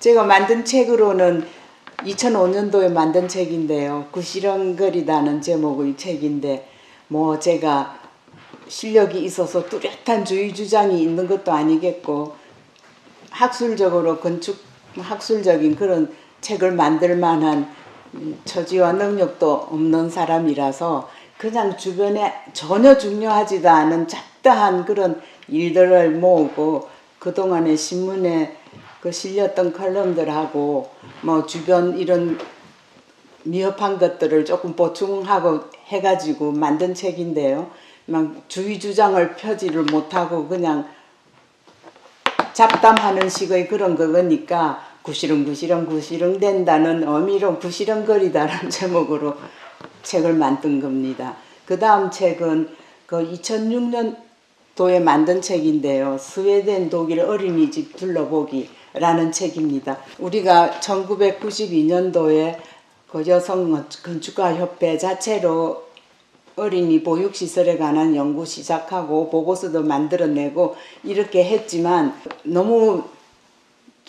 제가 만든 책으로는 2005년도에 만든 책인데요. 구시렁거리다는 제목의 책인데 뭐 제가 실력이 있어서 뚜렷한 주의 주장이 있는 것도 아니겠고 학술적으로 건축 학술적인 그런 책을 만들 만한 처지와 능력도 없는 사람이라서 그냥 주변에 전혀 중요하지도 않은 잡다한 그런 일들을 모으고 그동안에 신문에 그 실렸던 컬럼들하고 뭐 주변 이런 미흡한 것들을 조금 보충하고 해가지고 만든 책인데요. 막 주의 주장을 펴지를 못하고 그냥 잡담하는 식의 그런 거니까 구시렁 된다는 의미로 구시렁거리다라는 제목으로 책을 만든 겁니다. 그 다음 책은 그 2006년도에 만든 책인데요. 스웨덴 독일 어린이집 둘러보기라는 책입니다. 우리가 1992년도에 그 여성 건축가협회 자체로 어린이 보육시설에 관한 연구 시작하고 보고서도 만들어내고 이렇게 했지만 너무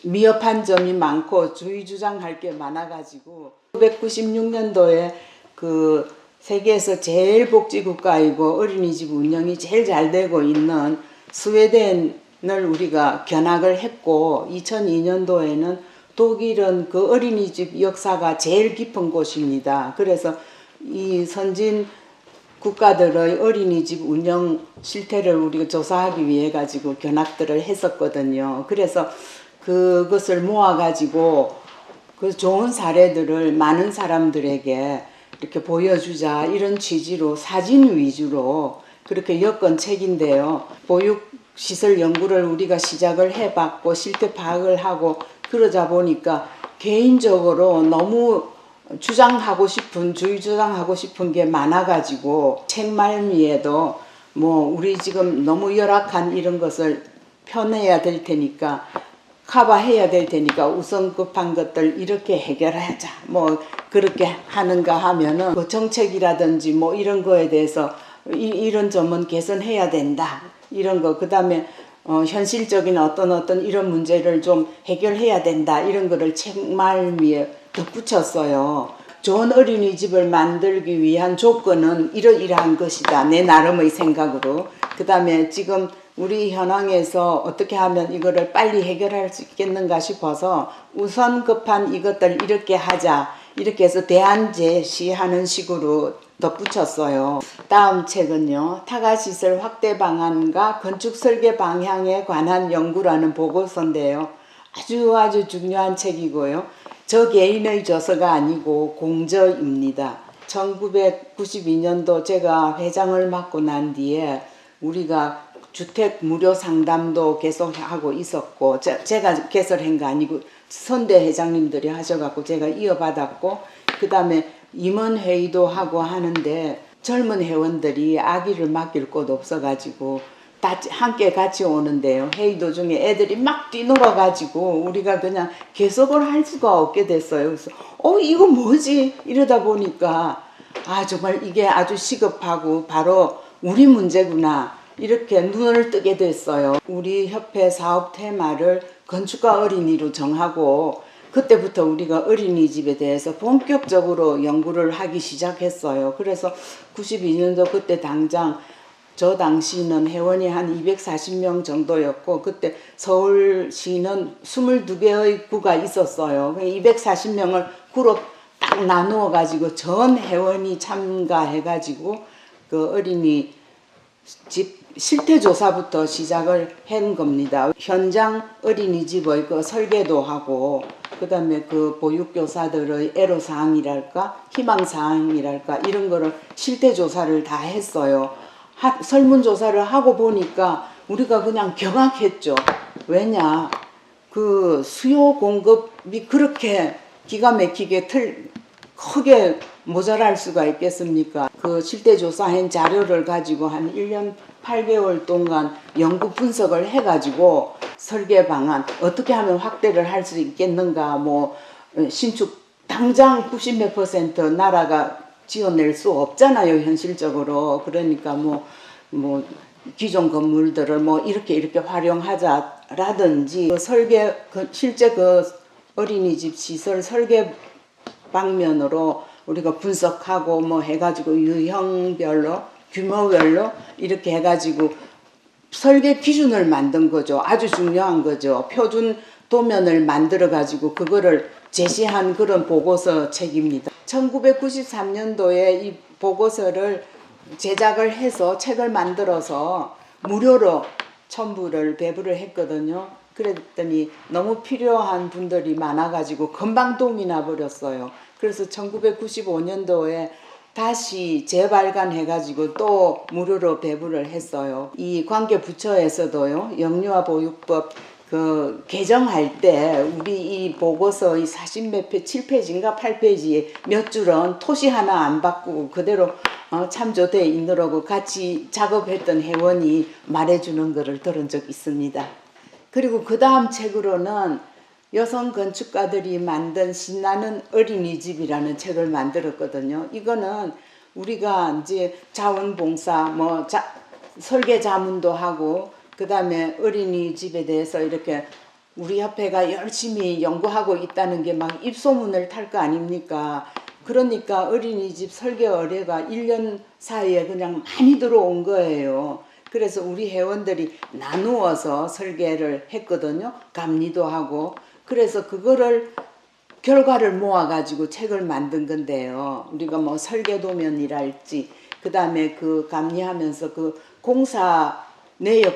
미흡한 점이 많고 주의 주장할 게 많아가지고 1996년도에 그 세계에서 제일 복지국가이고 어린이집 운영이 제일 잘 되고 있는 스웨덴을 우리가 견학을 했고 2002년도에는 독일은 그 어린이집 역사가 제일 깊은 곳입니다. 그래서 이 선진 국가들의 어린이집 운영 실태를 우리가 조사하기 위해 가지고 견학들을 했었거든요. 그래서 그것을 모아가지고 그 좋은 사례들을 많은 사람들에게 이렇게 보여주자 이런 취지로 사진 위주로 그렇게 엮은 책인데요. 보육시설 연구를 우리가 시작을 해봤고 실태 파악을 하고 그러자 보니까 개인적으로 너무 주의 주장하고 싶은 게 많아가지고 책 말미에도 뭐 우리 지금 너무 열악한 이런 것을 펴내야 될 테니까 커버해야 될 테니까 우선 급한 것들 이렇게 해결하자 뭐 그렇게 하는가 하면은 그 정책이라든지 뭐 이런 거에 대해서 이런 점은 개선해야 된다 이런 거 그다음에 현실적인 어떤 이런 문제를 좀 해결해야 된다 이런 거를 책 말미에 덧붙였어요. 좋은 어린이집을 만들기 위한 조건은 이러이러한 것이다. 내 나름의 생각으로. 그 다음에 지금 우리 현황에서 어떻게 하면 이거를 빨리 해결할 수 있겠는가 싶어서 우선 급한 이것들 이렇게 하자. 이렇게 해서 대안 제시하는 식으로 덧붙였어요. 다음 책은요. 타가시설 확대 방안과 건축 설계 방향에 관한 연구라는 보고서인데요. 아주 중요한 책이고요. 저 개인의 저서가 아니고 공저입니다. 1992년도 제가 회장을 맡고 난 뒤에 우리가 주택 무료 상담도 계속 하고 있었고 제가 개설한 거 아니고 선대 회장님들이 하셔갖고 제가 이어받았고 그 다음에 임원회의도 하고 하는데 젊은 회원들이 아기를 맡길 곳 없어가지고 다 함께 같이 오는데요. 회의 도중에 애들이 막 뛰놀아가지고 우리가 그냥 계속을 할 수가 없게 됐어요. 그래서 이거 뭐지? 이러다 보니까 정말 이게 아주 시급하고 바로 우리 문제구나. 이렇게 눈을 뜨게 됐어요. 우리 협회 사업 테마를 건축가 어린이로 정하고 그때부터 우리가 어린이집에 대해서 본격적으로 연구를 하기 시작했어요. 그래서 92년도 그때 당장 저 당시는 회원이 한 240명 정도였고 그때 서울시는 22개의 구가 있었어요. 240명을 구로 딱 나누어 가지고 전 회원이 참가해 가지고 그 어린이집 실태조사부터 시작을 한 겁니다. 현장 어린이집의 그 설계도 하고 그다음에 그 보육교사들의 애로사항이랄까 희망사항이랄까 이런 거를 실태조사를 다 했어요. 설문조사를 하고 보니까 우리가 그냥 경악했죠. 왜냐 그 수요 공급이 그렇게 기가 막히게 크게 모자랄 수가 있겠습니까? 그 실태조사한 자료를 가지고 한 1년 8개월 동안 연구 분석을 해가지고 설계 방안 어떻게 하면 확대를 할 수 있겠는가 뭐 신축 당장 90몇 % 나라가 지어낼 수 없잖아요 현실적으로. 그러니까 뭐 기존 건물들을 뭐 이렇게 활용하자라든지 그 설계 실제 그 어린이집 시설 설계 방면으로 우리가 분석하고 뭐 해가지고 유형별로 규모별로 이렇게 해가지고 설계 기준을 만든 거죠. 아주 중요한 거죠. 표준 도면을 만들어 가지고 그거를 제시한 그런 보고서 책입니다. 1993년도에 이 보고서를 제작을 해서 책을 만들어서 무료로 첨부를 배부를 했거든요. 그랬더니 너무 필요한 분들이 많아가지고 금방 동이 나버렸어요. 그래서 1995년도에 다시 재발간해가지고 또 무료로 배부를 했어요. 이 관계 부처에서도요, 영유아 보육법 그 개정할 때 우리 이 보고서 이 40몇 페이지, 7페이지인가 8페이지에 몇 줄은 토시 하나 안 바꾸고 그대로 참조돼 있느라고 같이 작업했던 회원이 말해주는 것을 들은 적 있습니다. 그리고 그 다음 책으로는 여성 건축가들이 만든 신나는 어린이집이라는 책을 만들었거든요. 이거는 우리가 이제 자원봉사, 설계 자문도 하고, 그 다음에 어린이집에 대해서 이렇게 우리 협회가 열심히 연구하고 있다는 게 막 입소문을 탈 거 아닙니까? 그러니까 어린이집 설계 의뢰가 1년 사이에 그냥 많이 들어온 거예요. 그래서 우리 회원들이 나누어서 설계를 했거든요. 감리도 하고. 그래서 그거를 결과를 모아가지고 책을 만든 건데요. 우리가 뭐 설계도면이랄지, 그 다음에 그 감리하면서 그 공사 내역,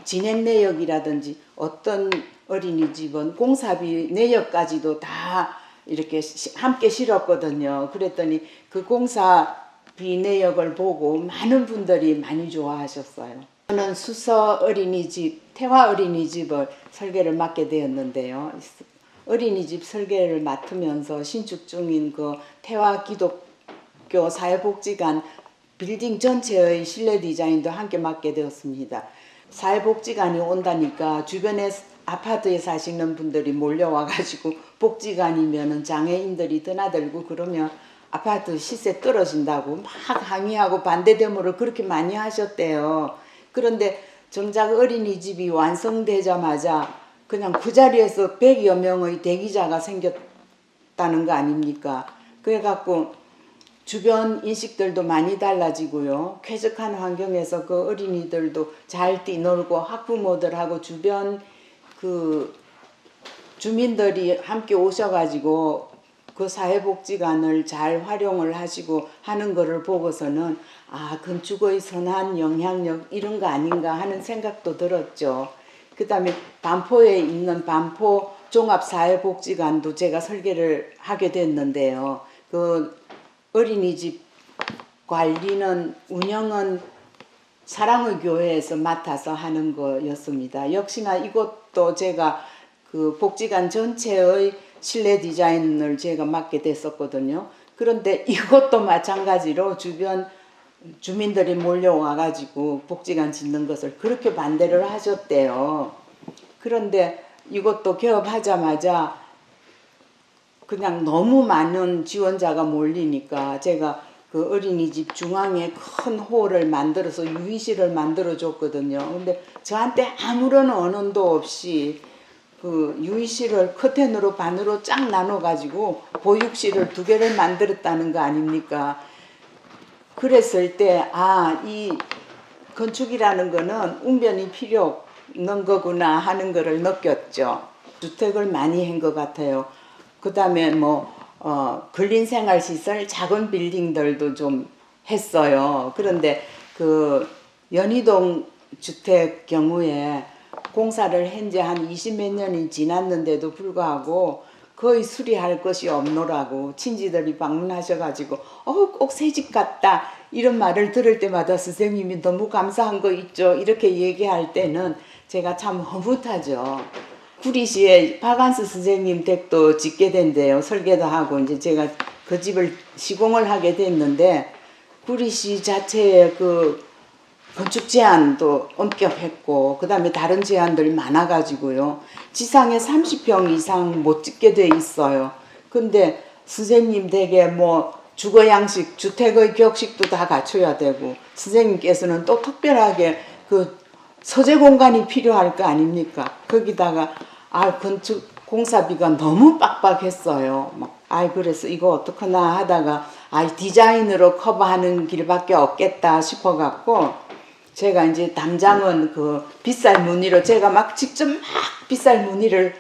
진행 내역이라든지 어떤 어린이집은 공사비 내역까지도 다 이렇게 함께 실었거든요. 그랬더니 그 공사비 내역을 보고 많은 분들이 많이 좋아하셨어요. 저는 수서 어린이집, 태화 어린이집을 설계를 맡게 되었는데요. 어린이집 설계를 맡으면서 신축 중인 그 태화 기독교 사회복지관 빌딩 전체의 실내 디자인도 함께 맡게 되었습니다. 사회복지관이 온다니까 주변에 아파트에 사시는 분들이 몰려와가지고 복지관이면은 장애인들이 드나들고 그러면 아파트 시세 떨어진다고 막 항의하고 반대 데모를 그렇게 많이 하셨대요. 그런데 정작 어린이집이 완성되자마자 그냥 그 자리에서 100여 명의 대기자가 생겼다는 거 아닙니까? 그래갖고 주변 인식들도 많이 달라지고요. 쾌적한 환경에서 그 어린이들도 잘 뛰놀고 학부모들하고 주변 그 주민들이 함께 오셔가지고 그 사회복지관을 잘 활용을 하시고 하는 거를 보고서는 아, 건축의 선한 영향력 이런 거 아닌가 하는 생각도 들었죠. 그 다음에 반포에 있는 반포 종합사회복지관도 제가 설계를 하게 됐는데요. 그 어린이집 관리는 운영은 사랑의 교회에서 맡아서 하는 거였습니다. 역시나 이것도 제가 그 복지관 전체의 실내 디자인을 제가 맡게 됐었거든요. 그런데 이것도 마찬가지로 주변 주민들이 몰려와가지고 복지관 짓는 것을 그렇게 반대를 하셨대요. 그런데 이것도 개업하자마자 그냥 너무 많은 지원자가 몰리니까 제가 그 어린이집 중앙에 큰 홀을 만들어서 유희실을 만들어 줬거든요. 근데 저한테 아무런 언원도 없이 그 유희실을 커튼으로 반으로 쫙 나눠 가지고 보육실을 2개를 만들었다는 거 아닙니까? 그랬을 때 아, 이 건축이라는 거는 웅변이 필요 없는 거구나 하는 거를 느꼈죠. 주택을 많이 한 것 같아요. 그 다음에 근린생활시설 작은 빌딩들도 좀 했어요. 그런데 그 연희동 주택 경우에 공사를 한 지 한 20몇 년이 지났는데도 불구하고 거의 수리할 것이 없노라고 친지들이 방문하셔가지고 꼭 새집 같다 이런 말을 들을 때마다 선생님이 너무 감사한 거 있죠. 이렇게 얘기할 때는 제가 참 허무하죠. 구리시에 박안수 선생님 댁도 짓게 된대요. 설계도 하고 이제 제가 그 집을 시공을 하게 됐는데 구리시 자체에 그 건축 제안도 엄격했고 그 다음에 다른 제안들이 많아가지고요. 지상에 30평 이상 못 짓게 돼 있어요. 근데 선생님 댁에 주거 양식, 주택의 격식도 다 갖춰야 되고 선생님께서는 또 특별하게 그 서재 공간이 필요할 거 아닙니까? 거기다가 건축 공사비가 너무 빡빡했어요. 그래서 이거 어떡하나 하다가 디자인으로 커버하는 길밖에 없겠다 싶어갖고 제가 이제 담장은 그 빗살 무늬로 제가 막 직접 막 빗살 무늬를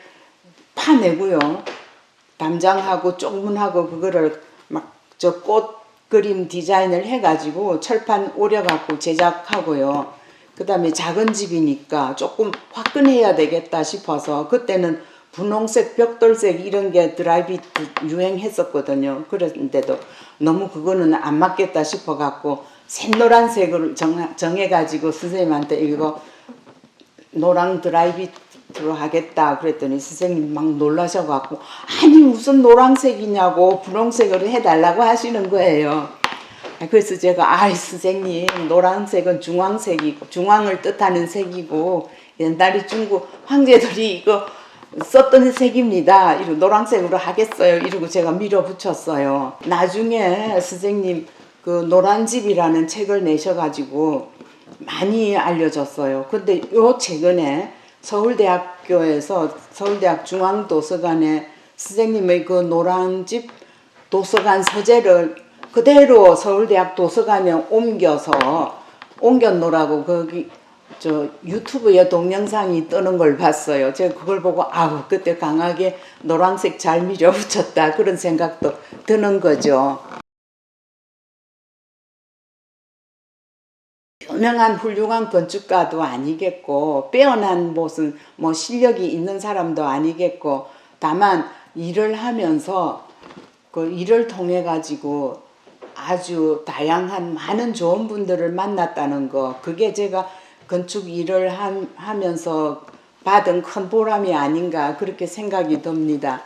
파내고요. 담장하고 쪽문하고 그거를 막 저 꽃 그림 디자인을 해가지고 철판 오려갖고 제작하고요. 그 다음에 작은 집이니까 조금 화끈해야 되겠다 싶어서 그때는 분홍색, 벽돌색 이런 게 드라이빗 유행했었거든요. 그랬는데도 너무 그거는 안 맞겠다 싶어갖고 샛노란색으로 정해가지고 선생님한테 이거 노랑 드라이빗으로 하겠다 그랬더니 선생님 막 놀라셔갖고 아니 무슨 노란색이냐고 분홍색으로 해달라고 하시는 거예요. 그래서 제가 선생님 노란색은 중앙색이고 중앙을 뜻하는 색이고 옛날에 중국 황제들이 이거 썼던 색입니다. 이러고 노란색으로 하겠어요. 이러고 제가 밀어붙였어요. 나중에 선생님 그 노란집이라는 책을 내셔가지고 많이 알려졌어요. 근데 요 최근에 서울대학교에서 서울대학 중앙도서관에 선생님의 그 노란집 도서관 서재를 그대로 서울대학 도서관에 옮겨놓으라고 거기 저 유튜브에 동영상이 뜨는 걸 봤어요. 제가 그걸 보고 그때 강하게 노란색 잘 밀어붙였다 그런 생각도 드는 거죠. 유명한 훌륭한 건축가도 아니겠고 빼어난 무슨 실력이 있는 사람도 아니겠고 다만 일을 하면서 그 일을 통해 가지고 아주 다양한 많은 좋은 분들을 만났다는 거 그게 제가 건축 일을 하면서 받은 큰 보람이 아닌가 그렇게 생각이 듭니다.